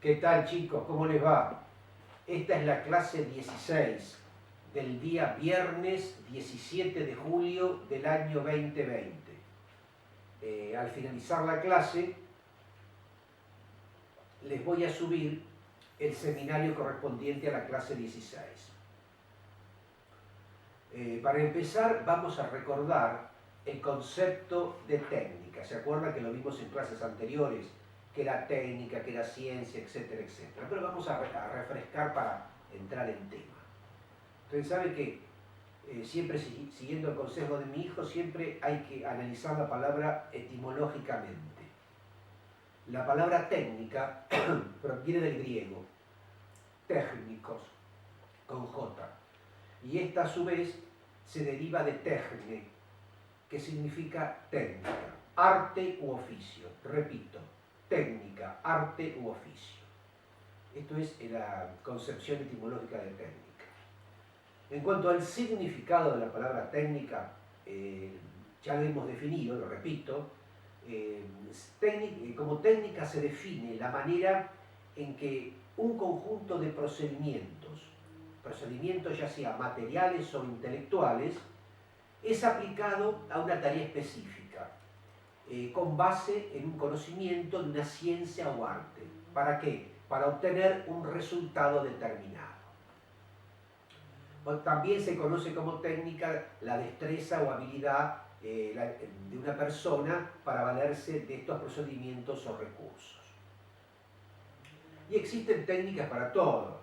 ¿Qué tal, chicos? ¿Cómo les va? Esta es la clase 16 del día viernes 17 de julio del año 2020. Al finalizar la clase les voy a subir el seminario correspondiente a la clase 16. Para empezar vamos a recordar el concepto de técnica. ¿Se acuerdan que lo vimos en clases anteriores? Que era técnica, que era ciencia, etcétera, etcétera. Pero vamos a refrescar para entrar en tema. Ustedes saben que siempre siguiendo el consejo de mi hijo, siempre hay que analizar la palabra etimológicamente. La palabra técnica proviene del griego, técnicos, con J. Y esta a su vez se deriva de techne, que significa técnica, arte u oficio. Repito, técnica, arte u oficio. Esto es la concepción etimológica de técnica. En cuanto al significado de la palabra técnica, ya lo hemos definido, lo repito, como técnica se define la manera en que un conjunto de procedimientos ya sea materiales o intelectuales, es aplicado a una tarea específica, con base en un conocimiento de una ciencia o arte. ¿Para qué? Para obtener un resultado determinado. También se conoce como técnica la destreza o habilidad de una persona para valerse de estos procedimientos o recursos. Y existen técnicas para todo.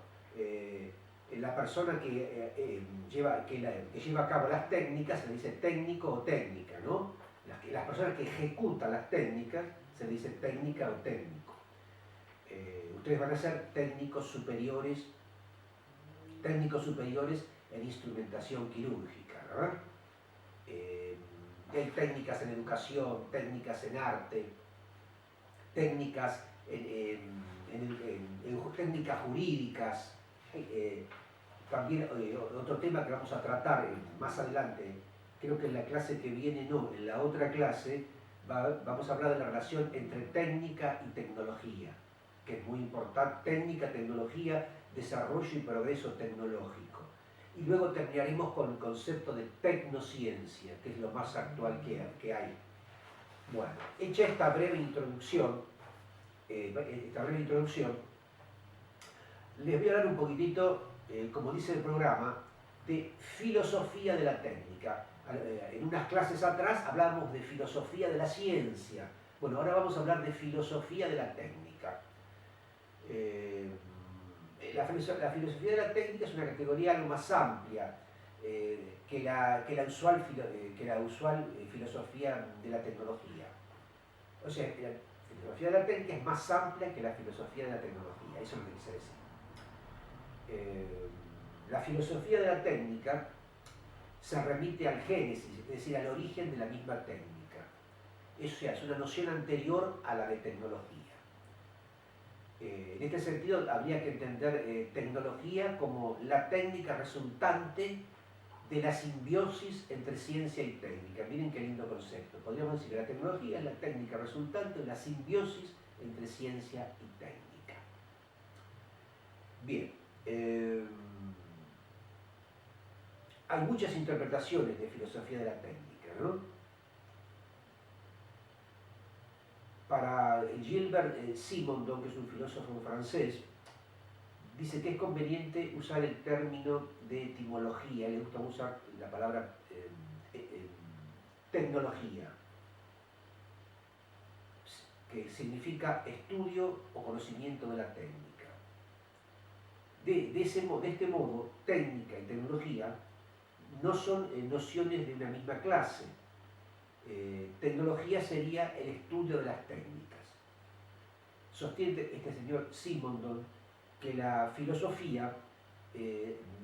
La persona que lleva a cabo las técnicas se le dice técnico o técnica, ¿no? Las personas que ejecutan las técnicas se le dice técnica o técnico. Ustedes van a ser técnicos superiores en instrumentación quirúrgica, ¿verdad? Hay técnicas en educación, técnicas en arte, técnicas técnicas jurídicas. También otro tema que vamos a tratar más adelante, creo que en la clase que viene no, en la otra clase vamos a hablar de la relación entre técnica y tecnología, que es muy importante, técnica, tecnología, desarrollo y progreso tecnológico. Y luego terminaremos con el concepto de tecnociencia, que es lo más actual que hay. Bueno, hecha esta breve introducción, les voy a hablar un poquitito, como dice el programa, de filosofía de la técnica. En unas clases atrás hablábamos de filosofía de la ciencia. Bueno, ahora vamos a hablar de filosofía de la técnica. La filosofía de la técnica es una categoría algo más amplia que la usual filosofía de la tecnología. O sea, la filosofía de la técnica es más amplia que la filosofía de la tecnología, eso es lo que quise decir. La filosofía de la técnica se remite al génesis, es decir, al origen de la misma técnica. Eso es una noción anterior a la de tecnología. En este sentido, habría que entender tecnología como la técnica resultante de la simbiosis entre ciencia y técnica. Miren qué lindo concepto. Podríamos decir que la tecnología es la técnica resultante de la simbiosis entre ciencia y técnica. Bien. Hay muchas interpretaciones de filosofía de la técnica, ¿no? Para Gilbert Simondon, que es un filósofo francés, dice que es conveniente usar el término de etimología, le gusta usar la palabra tecnología, que significa estudio o conocimiento de la técnica. De este modo, técnica y tecnología no son nociones de una misma clase. Tecnología sería el estudio de las técnicas. Sostiene este señor Simondon que la filosofía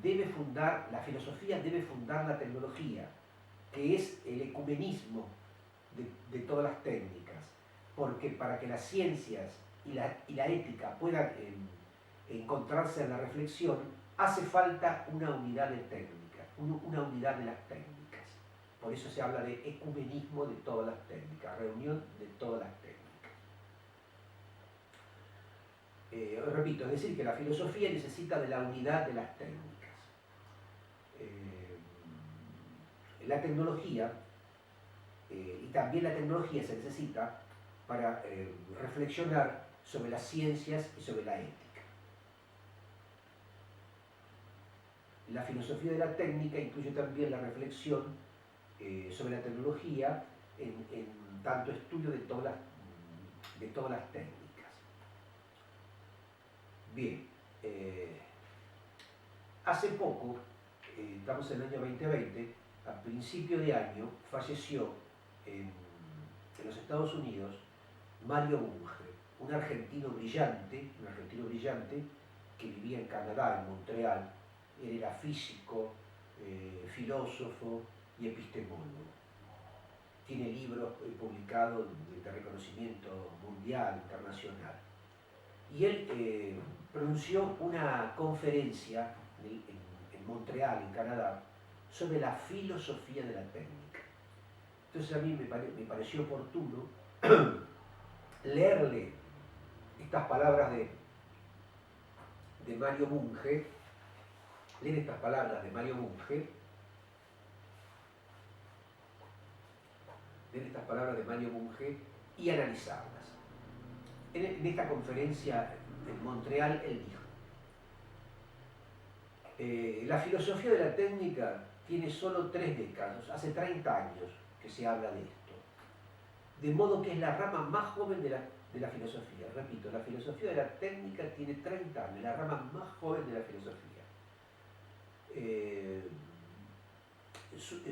debe fundar la tecnología, que es el ecumenismo de todas las técnicas, porque para que las ciencias y la ética puedan encontrarse en la reflexión, hace falta una unidad de técnica, una unidad de las técnicas. Por eso se habla de ecumenismo de todas las técnicas, reunión de todas las técnicas. repito, es decir, que la filosofía necesita de la unidad de las técnicas. La tecnología, y también la tecnología se necesita para reflexionar sobre las ciencias y sobre la ética. La filosofía de la técnica incluye también la reflexión sobre la tecnología en tanto estudio de todas las técnicas. Bien, hace poco, estamos en el año 2020, a principio de año falleció en los Estados Unidos Mario Bunge, un argentino brillante que vivía en Canadá, en Montreal. Él era físico, filósofo y epistemólogo. Tiene libros publicados de reconocimiento mundial, internacional. Y él pronunció una conferencia en Montreal, en Canadá, sobre la filosofía de la técnica. Entonces a mí me pareció oportuno leerle estas palabras de Mario Bunge, leer estas palabras de Mario Bunge, y analizarlas. En esta conferencia en Montreal él dijo: la filosofía de la técnica tiene solo 3 décadas, hace 30 años que se habla de esto. De modo que es la rama más joven de la filosofía. Repito, la filosofía de la técnica tiene 30 años, la rama más joven de la filosofía. Sus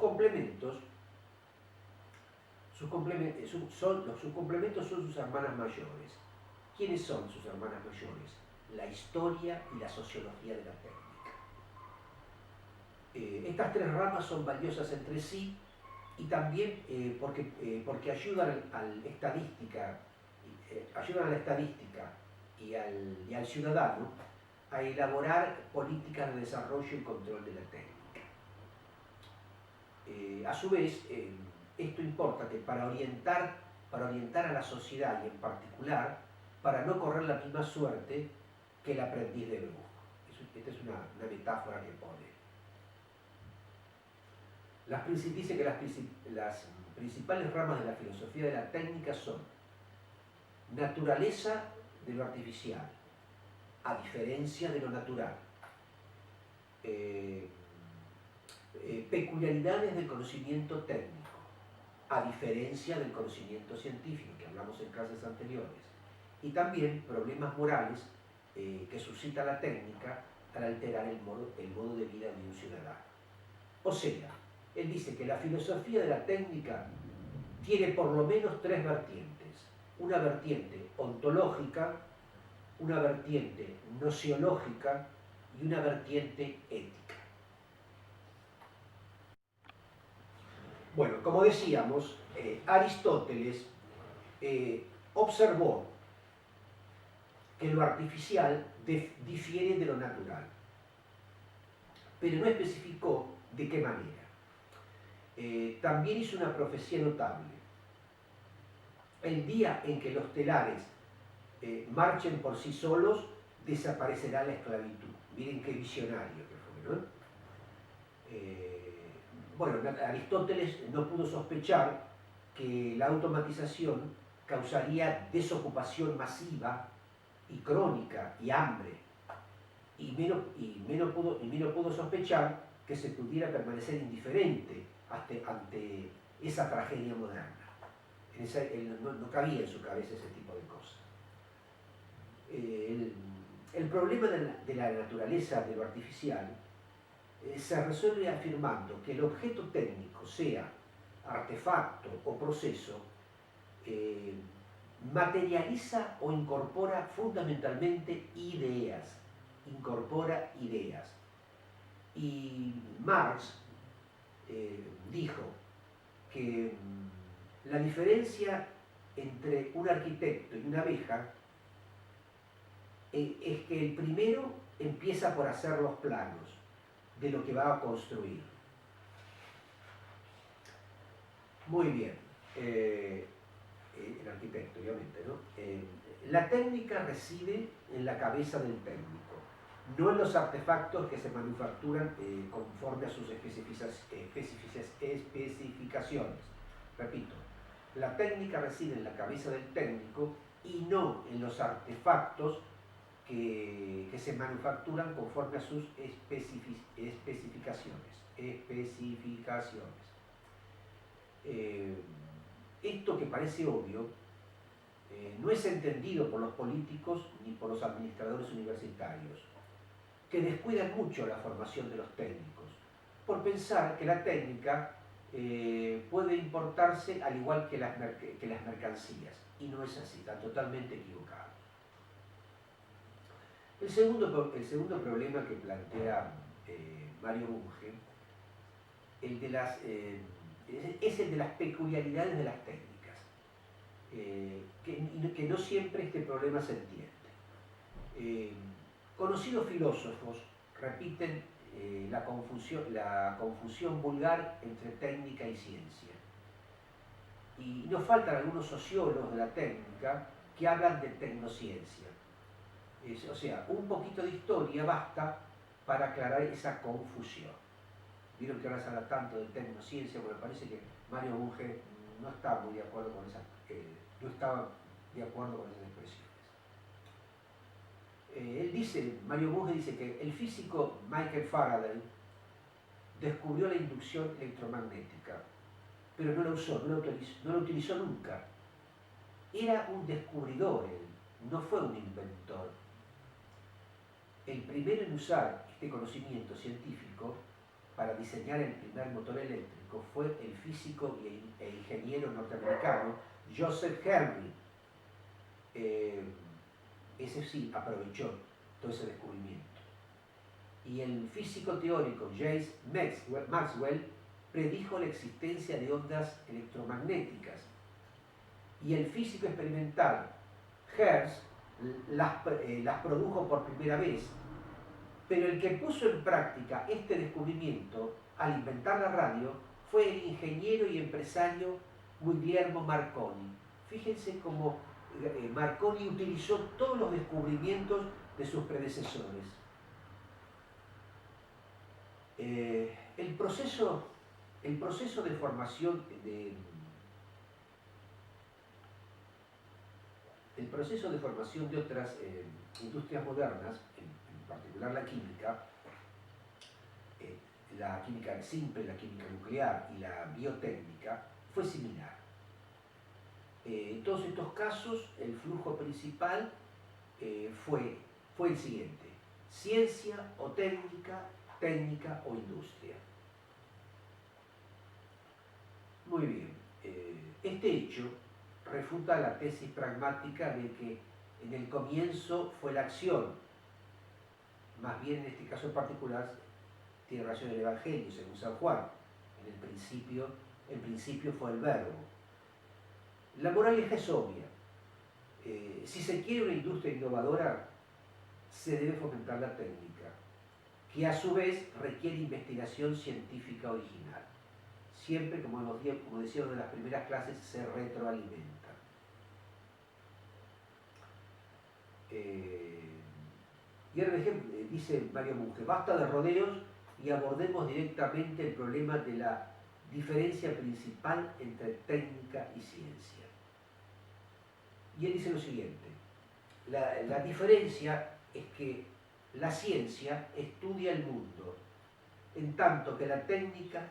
complementos son sus hermanas mayores. ¿Quiénes son sus hermanas mayores? La historia y la sociología de la técnica. Estas 3 ramas son valiosas entre sí y también porque ayudan a la estadística y al ciudadano a elaborar políticas de desarrollo y control de la técnica. A su vez, esto importa que para orientar a la sociedad y en particular para no correr la misma suerte que el aprendiz de brujo. Esta es una metáfora que pone. Dice que las principales ramas de la filosofía de la técnica son naturaleza de lo artificial, a diferencia de lo natural, peculiaridades del conocimiento técnico, a diferencia del conocimiento científico, que hablamos en clases anteriores, y también problemas morales que suscita la técnica al alterar el modo de vida de un ciudadano. O sea, él dice que la filosofía de la técnica tiene por lo menos 3 vertientes. Una vertiente ontológica, una vertiente nociológica y una vertiente ética. Bueno, como decíamos, Aristóteles observó que lo artificial difiere de lo natural, pero no especificó de qué manera. También hizo una profecía notable. El día en que los telares marchen por sí solos, desaparecerá la esclavitud. Miren qué visionario que fue, ¿no? Bueno, Aristóteles no pudo sospechar que la automatización causaría desocupación masiva y crónica y hambre, y menos pudo sospechar que se pudiera permanecer indiferente ante esa tragedia moderna. No cabía en su cabeza ese tipo de cosas. El problema de la naturaleza de lo artificial se resuelve afirmando que el objeto técnico, sea artefacto o proceso, materializa o incorpora fundamentalmente ideas. Y Marx dijo que la diferencia entre un arquitecto y una abeja es que el primero empieza por hacer los planos de lo que va a construir. Muy bien. El arquitecto, obviamente, ¿no? La técnica reside en la cabeza del técnico, no en los artefactos que se manufacturan conforme a sus especificaciones. Repito, la técnica reside en la cabeza del técnico y no en los artefactos que se manufacturan conforme a sus especificaciones. Esto que parece obvio no es entendido por los políticos ni por los administradores universitarios, que descuidan mucho la formación de los técnicos, por pensar que la técnica puede importarse al igual que las mercancías, y no es así, están totalmente equivocados. El segundo problema que plantea Mario Bunge es el de las peculiaridades de las técnicas, que no siempre este problema se entiende. Conocidos filósofos repiten la confusión vulgar entre técnica y ciencia. Y nos faltan algunos sociólogos de la técnica que hablan de tecnociencia. O sea, un poquito de historia basta para aclarar esa confusión. Vieron que ahora se habla tanto de tecnociencia, porque me parece que Mario Bunge no está muy de acuerdo con no estaba de acuerdo con esas expresiones. Mario Bunge dice que el físico Michael Faraday descubrió la inducción electromagnética, pero no la usó, no la utilizó nunca. Era un descubridor él, no fue un inventor. El primero en usar este conocimiento científico para diseñar el primer motor eléctrico fue el físico e ingeniero norteamericano Joseph Henry. Ese sí aprovechó todo ese descubrimiento. Y el físico teórico James Maxwell predijo la existencia de ondas electromagnéticas. Y el físico experimental Hertz las produjo por primera vez. Pero el que puso en práctica este descubrimiento al inventar la radio fue el ingeniero y empresario Guglielmo Marconi. Fíjense cómo Marconi utilizó todos los descubrimientos de sus predecesores. El proceso de formación de otras industrias modernas, en particular la química simple, la química nuclear y la biotécnica, fue similar. En todos estos casos, el flujo principal fue el siguiente: ciencia o técnica, técnica o industria. Muy bien. Este hecho refuta la tesis pragmática de que en el comienzo fue la acción. Más bien, en este caso en particular, tiene relación el Evangelio, según San Juan. En principio fue el verbo. La moraleja es obvia. Si se quiere una industria innovadora, se debe fomentar la técnica, que a su vez requiere investigación científica original. Siempre, como decíamos en las primeras clases, se retroalimenta. Y ahora, dice Mario Bunge, basta de rodeos y abordemos directamente el problema de la diferencia principal entre técnica y ciencia. Y él dice lo siguiente: la diferencia es que la ciencia estudia el mundo, en tanto que la técnica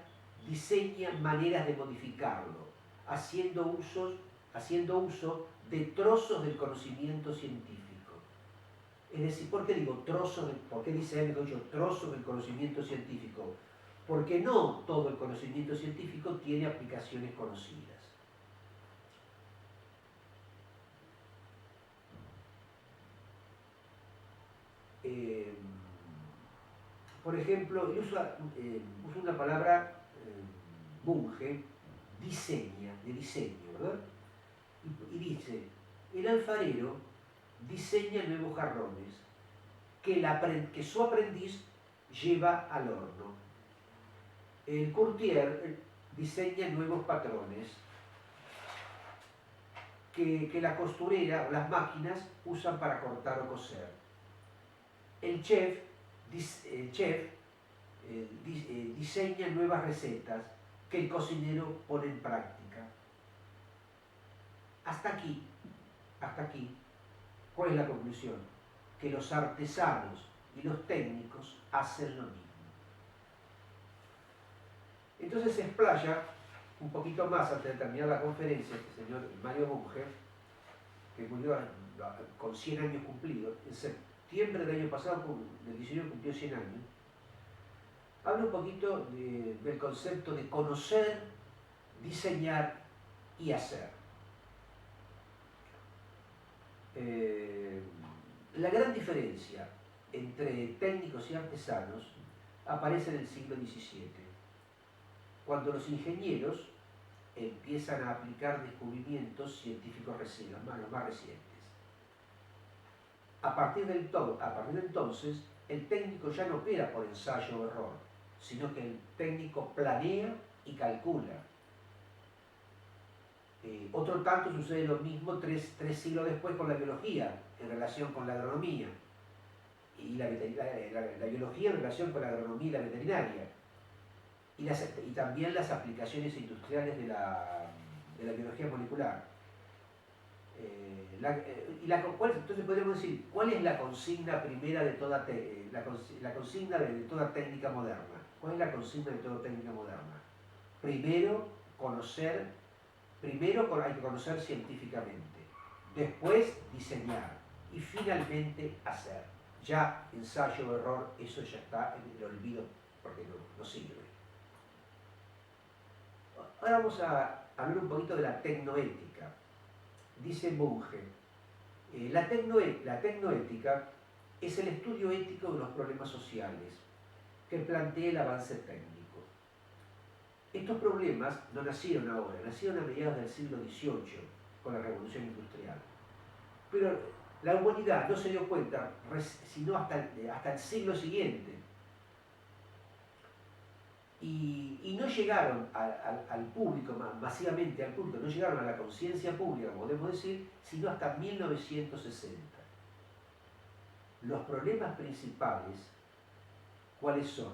diseña maneras de modificarlo, haciendo uso de trozos del conocimiento científico. Es decir, ¿por qué digo trozos? ¿Por qué dice él trozos del conocimiento científico? Porque no todo el conocimiento científico tiene aplicaciones conocidas. Por ejemplo, él usa una palabra, Bunge, de diseño, ¿verdad? Y dice, el alfarero diseña nuevos jarrones que su aprendiz lleva al horno. El courtier diseña nuevos patrones que la costurera o las máquinas usan para cortar o coser. El chef, diseña nuevas recetas que el cocinero pone en práctica. Hasta aquí, ¿cuál es la conclusión? Que los artesanos y los técnicos hacen lo mismo. Entonces se explaya un poquito más antes de terminar la conferencia este señor Mario Bunge, que murió con 100 años cumplidos, en septiembre del año pasado, del 19 cumplió 100 años. Habla un poquito del concepto de conocer, diseñar y hacer. La gran diferencia entre técnicos y artesanos aparece en el siglo XVII, cuando los ingenieros empiezan a aplicar descubrimientos científicos los más recientes. A partir de entonces, el técnico ya no opera por ensayo o error, sino que el técnico planea y calcula. Otro tanto sucede lo mismo tres siglos después con la biología en relación con la agronomía y la biología en relación con la agronomía y la veterinaria y también las aplicaciones industriales de la biología molecular. Entonces podríamos decir, ¿cuál es la consigna primera de toda la consigna de toda técnica moderna? ¿Cuál es la consigna de toda técnica moderna? Primero hay que conocer científicamente, después diseñar y finalmente hacer. Ya ensayo o error, eso ya está en el olvido porque no sirve. Ahora vamos a hablar un poquito de la tecnoética. Dice Bunge, la tecnoética es el estudio ético de los problemas sociales que plantea el avance técnico. Estos problemas no nacieron ahora, nacieron a mediados del siglo XVIII con la Revolución Industrial. Pero la humanidad no se dio cuenta sino hasta el siglo siguiente. Y no llegaron al público, masivamente al público, no llegaron a la conciencia pública, podemos decir, sino hasta 1960. Los problemas principales, ¿cuáles son?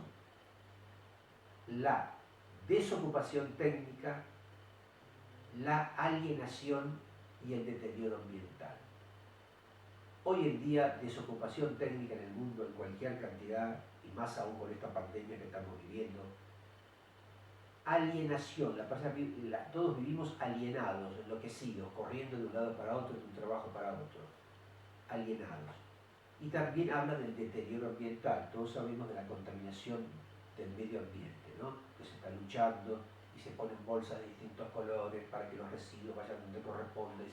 La desocupación técnica, la alienación y el deterioro ambiental. Hoy en día, desocupación técnica en el mundo en cualquier cantidad, y más aún con esta pandemia que estamos viviendo. Alienación, todos vivimos alienados, enloquecidos, corriendo de un lado para otro, de un trabajo para otro. Alienados. Y también habla del deterioro ambiental. Todos sabemos de la contaminación del medio ambiente, ¿no? Que se está luchando y se ponen bolsas de distintos colores para que los residuos vayan donde corresponde.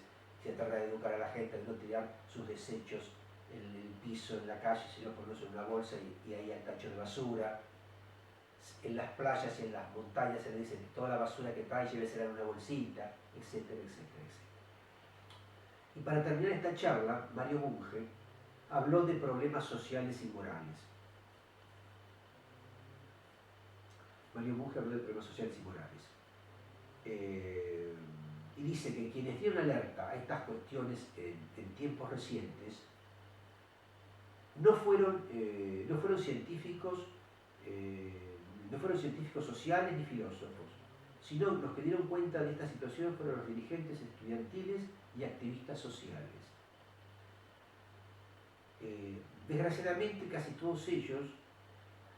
Se trata de educar a la gente de no tirar sus desechos en el piso, en la calle, sino ponerse en una bolsa y ahí al tacho de basura. En las playas y en las montañas se le dice que toda la basura que trae llévesela en una bolsita, etcétera, etcétera, etcétera. Y para terminar esta charla, Mario Bunge habló de problemas sociales y morales. Mario Bunge habló de problemas sociales y morales. Y dice que quienes dieron alerta a estas cuestiones en tiempos recientes no fueron científicos sociales ni filósofos, sino los que dieron cuenta de esta situación fueron los dirigentes estudiantiles y activistas sociales. Desgraciadamente, casi todos ellos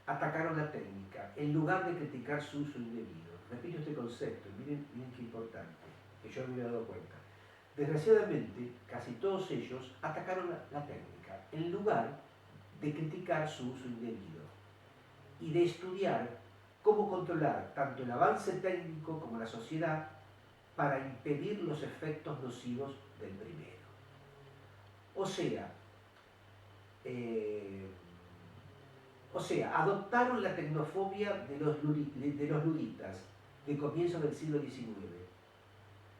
atacaron la técnica en lugar de criticar su uso indebido. Repito este concepto, miren qué importante, que yo no me había dado cuenta. Desgraciadamente, casi todos ellos atacaron la técnica en lugar de criticar su uso indebido y de estudiar cómo controlar tanto el avance técnico como la sociedad para impedir los efectos nocivos del primero. O sea, adoptaron la tecnofobia de los luditas de comienzos del siglo XIX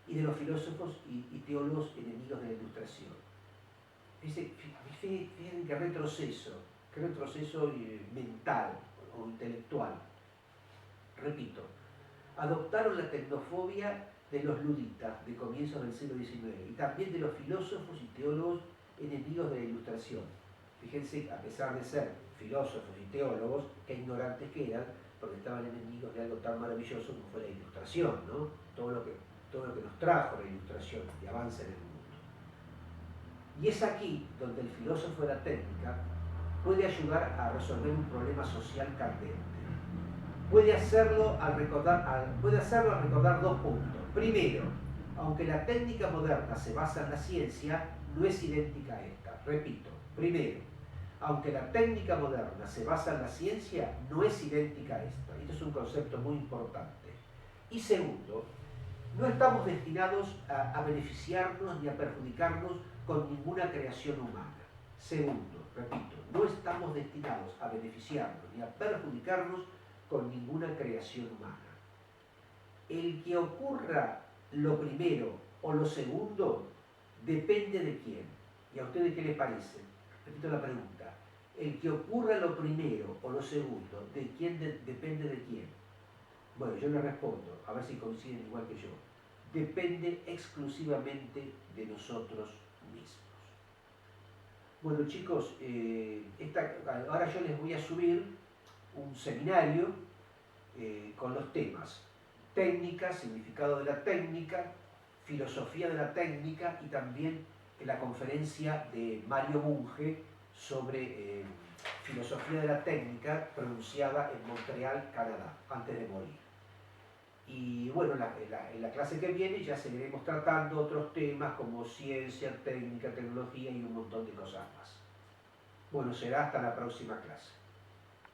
y de los filósofos y teólogos enemigos de la Ilustración. Fíjense qué retroceso mental o intelectual. Repito, adoptaron la tecnofobia de los luditas de comienzos del siglo XIX y también de los filósofos y teólogos enemigos de la Ilustración. Fíjense, a pesar de ser filósofos y teólogos, qué ignorantes que eran, porque estaban enemigos de algo tan maravilloso como fue la Ilustración, ¿no? Todo lo que nos trajo la Ilustración y avance en el mundo. Y es aquí donde el filósofo de la técnica puede ayudar a resolver un problema social candente. Puede hacerlo al recordar dos puntos. Primero, aunque la técnica moderna se basa en la ciencia, no es idéntica a esta. Repito, primero, aunque la técnica moderna se basa en la ciencia, no es idéntica a esta. Esto es un concepto muy importante. Y segundo, no estamos destinados a beneficiarnos ni a perjudicarnos con ninguna creación humana. Segundo, repito, no estamos destinados a beneficiarnos ni a perjudicarnos con ninguna creación humana. El que ocurra lo primero o lo segundo depende de quién. ¿Y a ustedes qué les parece? Repito la pregunta. El que ocurra lo primero o lo segundo, ¿de quién depende de quién? Bueno, yo le respondo, a ver si coinciden igual que yo. Depende exclusivamente de nosotros mismos. Bueno chicos, ahora yo les voy a subir un seminario con los temas técnica, significado de la técnica, filosofía de la técnica y también la conferencia de Mario Bunge sobre filosofía de la técnica pronunciada en Montreal, Canadá, antes de morir. Y bueno, en la clase que viene ya seguiremos tratando otros temas como ciencia, técnica, tecnología y un montón de cosas más. Bueno, será hasta la próxima clase.